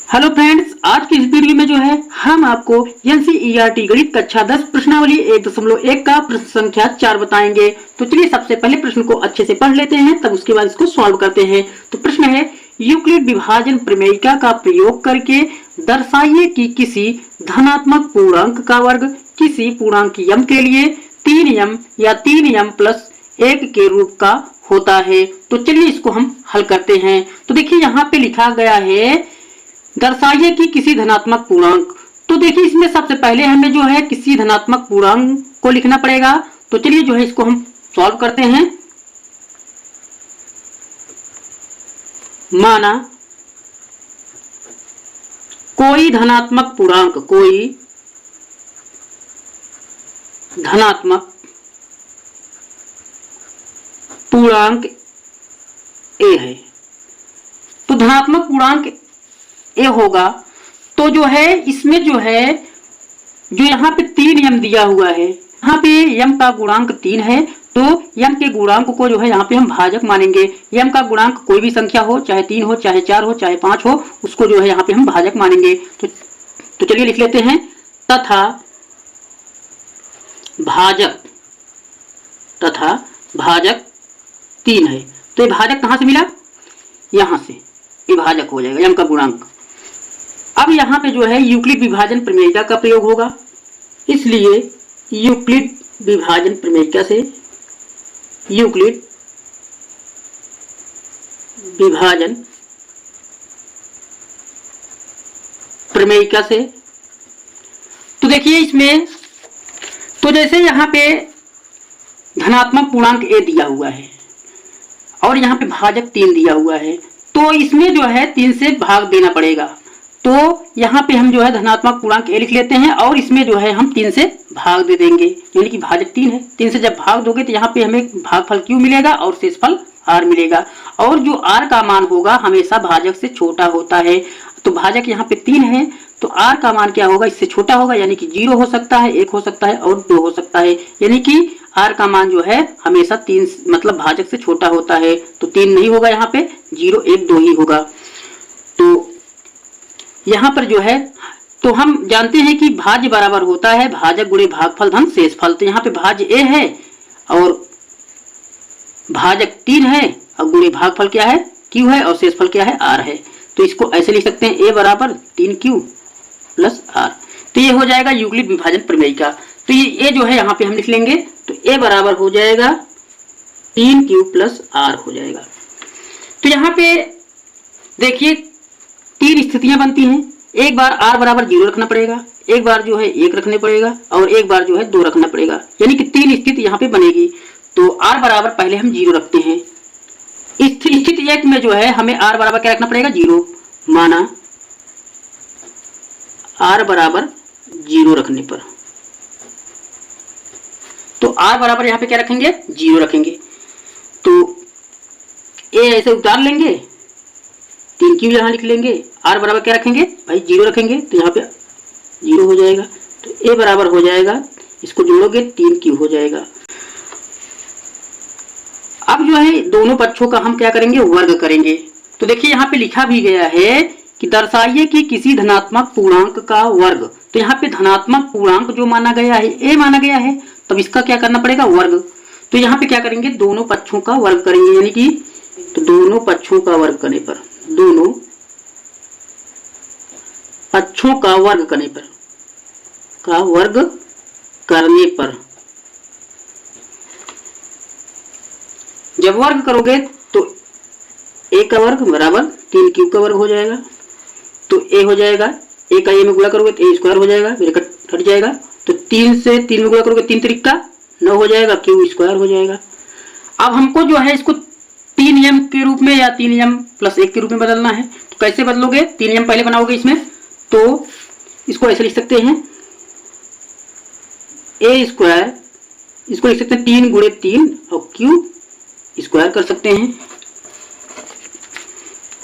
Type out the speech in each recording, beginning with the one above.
Hello friends, आज की इस वीडियो में जो है हम आपको एनसीईआरटी गणित कक्षा 10 प्रश्नावली 1.1 का प्रश्न संख्या 4 बताएंगे। तो चलिए सबसे पहले प्रश्न को अच्छे से पढ़ लेते हैं, तब उसके बाद इसको सॉल्व करते हैं। तो प्रश्न है, यूक्लिड विभाजन प्रमेयिका का प्रयोग करके दर्शाइए कि किसी धनात्मक पूर्णांक का वर्ग किसी पूर्णांक m के लिए 3m या 3m प्लस 1 के रूप का होता है। तो चलिए इसको हम हल करते हैं। तो देखिए यहाँ पे लिखा गया है दर्शाइए कि किसी धनात्मक पूर्णांक। तो देखिए इसमें सबसे पहले हमें जो है किसी धनात्मक पूर्णांक को लिखना पड़ेगा। तो चलिए जो है इसको हम सॉल्व करते हैं। माना कोई धनात्मक पूर्णांक ए है। तो धनात्मक पूर्णांक ए होगा तो जो है इसमें जो है जो यहाँ पे 3m दिया हुआ है, यहाँ पे m का गुणांक 3 है। तो m के गुणांक को जो है यहाँ पे हम भाजक मानेंगे। m का गुणांक कोई भी संख्या हो, चाहे 3 हो, चाहे 4 हो, चाहे 5 हो, उसको जो है यहाँ पे हम भाजक मानेंगे। तो चलिए लिख लेते हैं, तथा भाजक 3 है। तो ये भाजक कहाँ से मिला? यहाँ से ये भाजक हो जाएगा m का गुणांक। अब यहाँ पे जो है यूक्लिड विभाजन प्रमेयिका का प्रयोग होगा, इसलिए यूक्लिड विभाजन प्रमेयिका से तो देखिए इसमें तो जैसे यहाँ पे धनात्मक पूर्णांक ए दिया हुआ है और यहाँ पे भाजक 3 दिया हुआ है, तो इसमें जो है 3 से भाग देना पड़ेगा। तो यहाँ पे हम जो है धनात्मक पूर्णांक ए लिख लेते हैं और इसमें जो है हम 3 से भाग दे देंगे, यानी कि भाजक 3 है। 3 से जब भाग दोगे तो यहाँ पे हमें भागफल q मिलेगा और शेषफल r मिलेगा। और जो r का मान होगा हमेशा भाजक से छोटा होता है। तो भाजक यहाँ पे 3 है, तो r का मान क्या होगा? इससे छोटा होगा, यानी कि 0 हो सकता है, 1 हो सकता है और 2 हो सकता है। यानी कि r का मान जो है हमेशा 3 मतलब भाजक से छोटा होता है। तो 3 नहीं होगा, यहाँ पे 0, 1, 2 ही होगा। तो यहाँ पर जो है तो हम जानते हैं कि भाज्य बराबर होता है भाजक गुणे भागफल धन शेषफल। तो यहाँ पे भाज्य ए है और भाजक 3 है और गुणे भागफल क्या है? q है और शेषफल क्या है? r है। तो इसको ऐसे लिख सकते हैं, a बराबर 3q प्लस r। तो ये हो जाएगा यूक्लिड विभाजन प्रमेयिका। तो ये जो है यहाँ पे हम लिख लेंगे, तो a बराबर हो जाएगा 3q प्लस r हो जाएगा। तो यहाँ पे देखिए 3 स्थितियां बनती हैं। एक बार r बराबर 0 रखना पड़ेगा, एक बार जो है 1 रखने पड़ेगा और एक बार जो है 2 रखना पड़ेगा, यानी कि 3 स्थिति यहाँ पे बनेगी। तो r बराबर पहले हम 0 रखते हैं। स्थिति 1 में जो है हमें r बराबर क्या रखना पड़ेगा? 0। माना r बराबर 0 रखने पर तो r बराबर यहाँ पे क्या रखेंगे? 0 रखेंगे। तो a ऐसे उतार लेंगे, 3q यहाँ लिख लेंगे, r बराबर क्या रखेंगे भाई? 0 रखेंगे। तो यहाँ पे 0 हो जाएगा। तो a बराबर हो जाएगा, इसको जोड़ोगे 3q हो जाएगा। अब जो है दोनों पक्षों का हम क्या करेंगे? वर्ग करेंगे। तो देखिए यहाँ पे लिखा भी गया है कि दर्शाइए कि किसी धनात्मक पूर्णांक का वर्ग। तो यहाँ पे धनात्मक पूर्णांक जो माना गया है a माना गया है, तब इसका क्या करना पड़ेगा? वर्ग। तो यहाँ पे क्या करेंगे? दोनों पक्षों का वर्ग करेंगे, यानी कि तो दोनों पक्षों का वर्ग करने पर जब वर्ग करोगे तो a का वर्ग बराबर 3q का वर्ग हो जाएगा। तो a हो जाएगा, a का a में गुणा करोगे तो a स्क्वायर हो जाएगा, हट जाएगा। तो 3 से 3 में गुणा करोगे 3 त्रिका 9 हो जाएगा, q स्क्वायर हो जाएगा। अब हमको जो है इसको 3m के रूप में या 3m प्लस 1 के रूप में बदलना है। तो कैसे बदलोगे? 3m पहले बनाओगे इसमें, तो इसको ऐसे लिख सकते हैं, a स्क्वायर, इसको लिख सकते हैं 3 गुणे 3 और q स्क्वायर कर सकते हैं।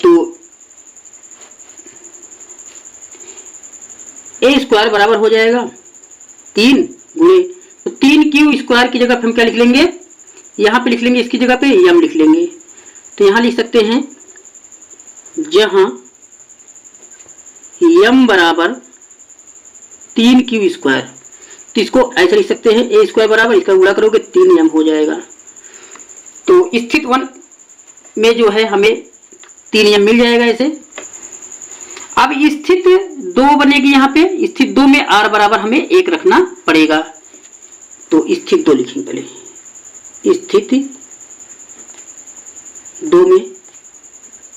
तो a स्क्वायर बराबर हो जाएगा 3 गुणे, तो 3q स्क्वायर की जगह हम क्या लिख लेंगे? यहाँ पे लिख लेंगे, इसकी जगह पे m लिख लेंगे। तो यहाँ लिख सकते हैं जहां m बराबर 3q²। तो इसको ऐसे लिख सकते हैं, a² बराबर, इसका गुणा करोगे 3m हो जाएगा। तो स्थिति 1 में जो है हमें 3m मिल जाएगा ऐसे। अब स्थिति 2 बनेगी, यहाँ पे स्थिति 2 में r बराबर हमें 1 रखना पड़ेगा। तो स्थिति 2 लिखेंगे पहले, स्थिति 2 में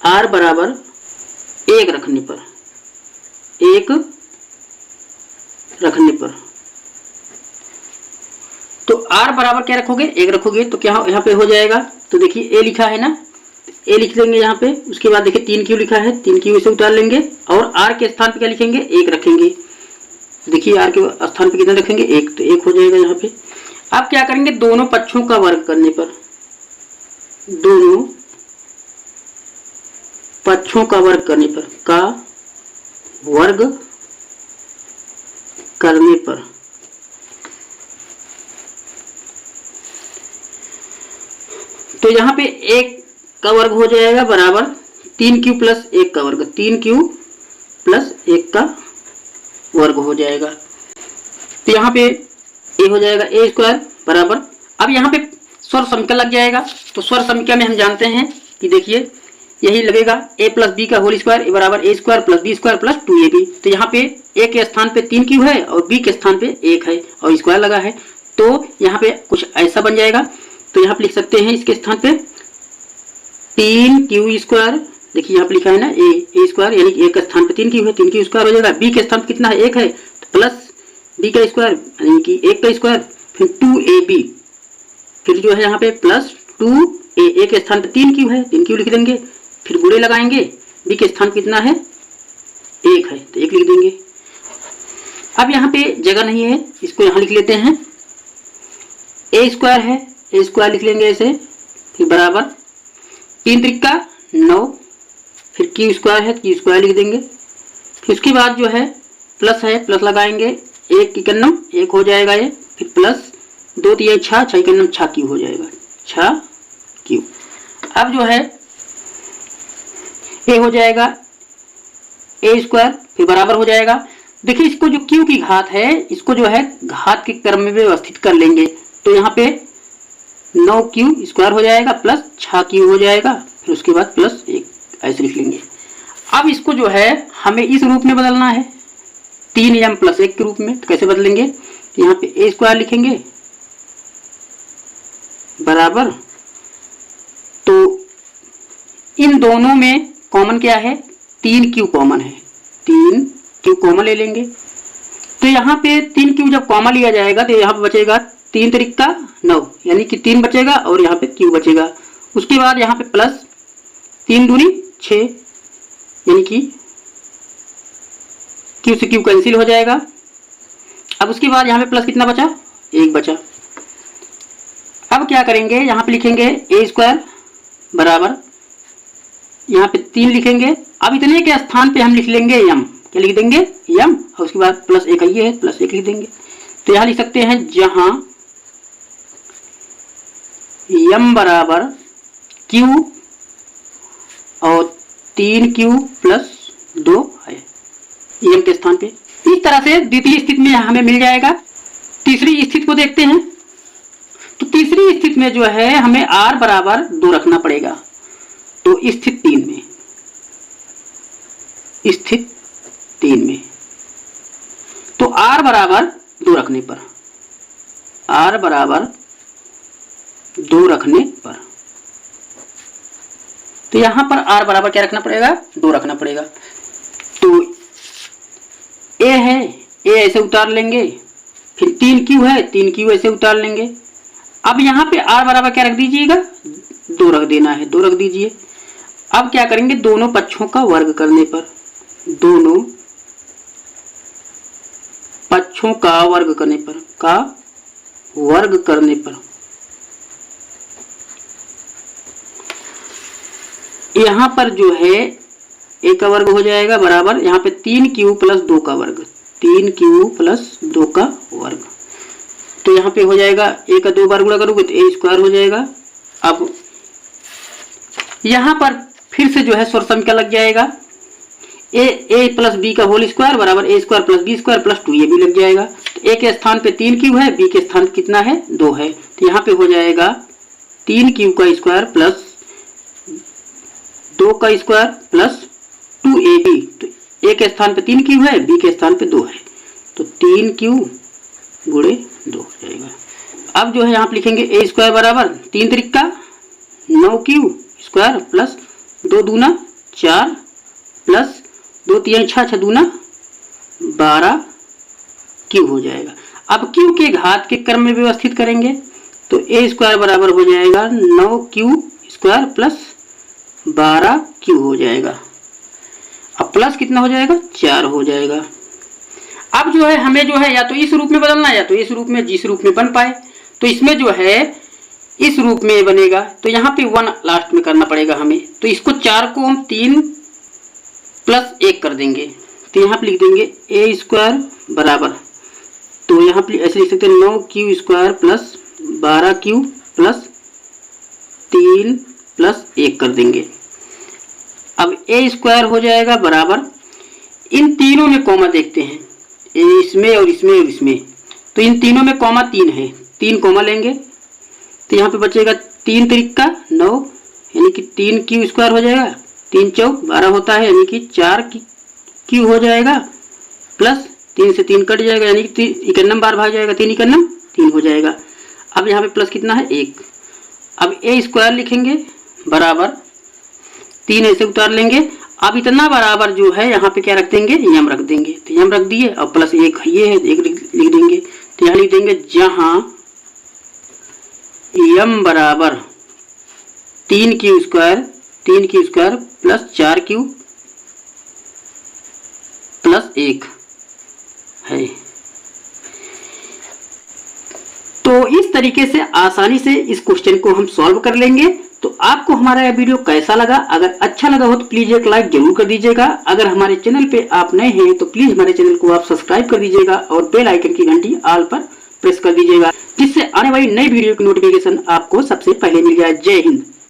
r बराबर 1 रखने पर, 1 रखने पर, तो r बराबर क्या रखोगे, 1 रखोगे तो क्या यहाँ पे हो जाएगा। तो देखिए a लिखा है ना, a लिख लेंगे यहाँ पे। उसके बाद देखिए 3q लिखा है, 3q इसे उतार लेंगे और r के स्थान पे क्या लिखेंगे, 1 रखेंगे। देखिए r के स्थान पे कितना रखेंगे, 1, तो 1 हो जाएगा यहाँ पे। अब क्या करेंगे, दोनों पक्षों का वर्ग करने पर, दोनों पक्षों का वर्ग करने पर, का वर्ग करने पर तो यहाँ पे 1 का वर्ग हो जाएगा बराबर 3q प्लस 1 का वर्ग, 3q प्लस 1 का वर्ग हो जाएगा। तो यहाँ पे a हो जाएगा a² बराबर, अब यहाँ पे स्वर समीकरण लग जाएगा। तो स्वर समीकरण में हम जानते हैं कि देखिए यही लगेगा a प्लस बी का होल स्क्वायर बराबर a² plus b² plus 2ab। तो यहाँ पे a के स्थान पे 3q है और b के स्थान पे 1 है और स्क्वायर लगा है, तो यहाँ पे कुछ ऐसा बन जाएगा। तो यहाँ पे लिख सकते हैं इसके स्थान पे 3q², देखिए यहाँ पे लिखा है ना a² यानी कि a के स्थान पे 3q है, 3q² हो जाएगा। b के स्थान पे कितना है, 1 है, तो प्लस b का स्क्वायर यानी कि 1 का स्क्वायर, फिर 2ab, फिर जो है यहाँ पे प्लस 2a के स्थान पे 3q है, 3q लिख देंगे, फिर गुणे लगाएंगे, b के स्थान कितना है, 1 है, तो 1 लिख देंगे। अब यहाँ पे जगह नहीं है, इसको यहाँ लिख लेते हैं, a² है, a² लिख लेंगे ऐसे, फिर बराबर 3 त्रिका 9, फिर q² है, q² लिख देंगे। फिर उसके बाद जो है प्लस है, प्लस लगाएंगे, 1 की 1 हो जाएगा ये, फिर प्लस 2 3 6, 6 की 6q हो जाएगा, 6q। अब जो है a हो जाएगा a², फिर बराबर हो जाएगा। देखिए इसको जो q की घात है, इसको जो है घात के क्रम में व्यवस्थित कर लेंगे। तो यहाँ पे 9q² हो जाएगा प्लस 6q हो जाएगा, फिर उसके बाद प्लस 1 ऐसे लिख लेंगे। अब इसको जो है हमें इस रूप में बदलना है, 3m प्लस 1 के रूप में। तो कैसे बदलेंगे, यहाँ पे a² लिखेंगे बराबर, तो इन दोनों में कॉमन क्या है, 3q कॉमन है, 3q कॉमन ले लेंगे। तो यहाँ पे 3q जब कॉमन लिया जाएगा तो यहाँ पे बचेगा 3 त्रिका 9 यानी कि 3 बचेगा और यहाँ पे q बचेगा। उसके बाद यहाँ पे प्लस 3 दूनी 6 यानी कि q से q कैंसिल हो जाएगा। अब उसके बाद यहाँ पे प्लस कितना बचा, 1 बचा। अब क्या करेंगे, यहाँ पे लिखेंगे a² बराबर, यहाँ पे 3 लिखेंगे। अब इतने के स्थान पे हम लिख लेंगे m, क्या लिख देंगे, m, और उसके बाद प्लस 1 है, प्लस 1 लिख देंगे। तो यहाँ लिख सकते हैं जहां m बराबर q और 3q प्लस 2 है, m के स्थान पे। इस तरह से द्वितीय स्थिति में हमें मिल जाएगा। तीसरी स्थिति को देखते हैं। तो तीसरी स्थिति में जो है हमें r बराबर 2 रखना पड़ेगा। तो स्थिति 3 में, स्थिति 3 में तो r बराबर 2 रखने पर, r बराबर 2 रखने पर, तो यहां पर r बराबर क्या रखना पड़ेगा, 2 रखना पड़ेगा। तो a है, a ऐसे उतार लेंगे, फिर 3q है, 3q ऐसे उतार लेंगे। अब यहाँ पे r बराबर क्या रख दीजिएगा, 2 रख देना है, 2 रख दीजिए। अब क्या करेंगे, दोनों पक्षों का वर्ग करने पर, दोनों पक्षों का वर्ग करने पर, का वर्ग करने पर यहाँ पर जो है a का वर्ग हो जाएगा बराबर, यहाँ पे 3q प्लस 2 का वर्ग, 3q प्लस 2 का वर्ग। तो यहाँ पे हो जाएगा a का 2 बार गुणा करोगे तो a² हो जाएगा। अब यहाँ पर फिर से जो है स्वर समीकरण लग जाएगा, ए प्लस बी का होल स्क्वायर बराबर A square plus B square plus 2 ये भी लग जाएगा। तो ए के स्थान पे 3 क्यू है, बी के स्थान पे कितना है 2 है, तो यहाँ पे हो जाएगा 3 क्यू का स्क्वायर प्लस 2 का स्क्वायर प्लस 2ab। तो ए के स्थान पे 3 क्यू है, बी के स्थान पे 2 है, तो 3 क्यू गुणे 2 हो जाएगा। अब जो है यहाँ पे लिखेंगे ए स्क्वायर बराबर 3 त्रिका 9 क्यू स्क्वायर प्लस 2 दूना 4 प्लस 2 3 6 6 दूना 12 क्यू हो जाएगा। अब क्यू के घात के क्रम में व्यवस्थित करेंगे तो ए स्क्वायर बराबर हो जाएगा 9 क्यू स्क्वायर प्लस 12 क्यू हो जाएगा। अब प्लस कितना हो जाएगा 4 हो जाएगा। अब जो है हमें जो है या तो इस रूप में बदलना है या तो इस रूप में, जिस रूप में बन पाए। तो इसमें जो है इस रूप में बनेगा तो यहाँ पे 1 लास्ट में करना पड़ेगा हमें। तो इसको 4 को हम 3 प्लस 1 कर देंगे, तो यहाँ पे लिख देंगे ए स्क्वायर बराबर, तो यहाँ पे ऐसे लिख सकते हैं 9 Q square plus 12 Q plus 3 plus 1 कर देंगे। अब ए स्क्वायर हो जाएगा बराबर, इन तीनों में कॉमा देखते हैं, इसमें और इसमें और इसमें, तो इन तीनों में कॉमा 3 है, 3 कॉमा लेंगे तो यहाँ पे बचेगा 3 त्रिका 9 यानी कि 3 क्यू स्क्वायर हो जाएगा, 3 चौक 12 होता है यानी कि 4 क्यू हो जाएगा प्लस 3 से 3 कट जाएगा यानी कि 91 बार भाग जाएगा, 3 91 3 हो जाएगा। अब यहाँ पे प्लस कितना है 1। अब ए स्क्वायर लिखेंगे बराबर 3 ऐसे उतार लेंगे। अब इतना बराबर जो है यहाँ पे क्या रख देंगे यम रख देंगे, तो यम रख दिए और प्लस 1 ये है 1 लिख देंगे, तो यहाँ लिख देंगे जहां यम बराबर 3 Q square plus 4 Q plus 1 है। तो इस तरीके से आसानी से इस क्वेश्चन को हम सॉल्व कर लेंगे। तो आपको हमारा यह वीडियो कैसा लगा? अगर अच्छा लगा हो तो प्लीज एक लाइक जरूर कर दीजिएगा। अगर हमारे चैनल पे आप नए हैं तो प्लीज हमारे चैनल को आप सब्सक्राइब कर दीजिएगा और बेल आइकन की घंटी ऑल पर प्रेस कर दीजिएगा, जिससे आने वाली नई वीडियो की नोटिफिकेशन आपको सबसे पहले मिल जाए। जय हिंद।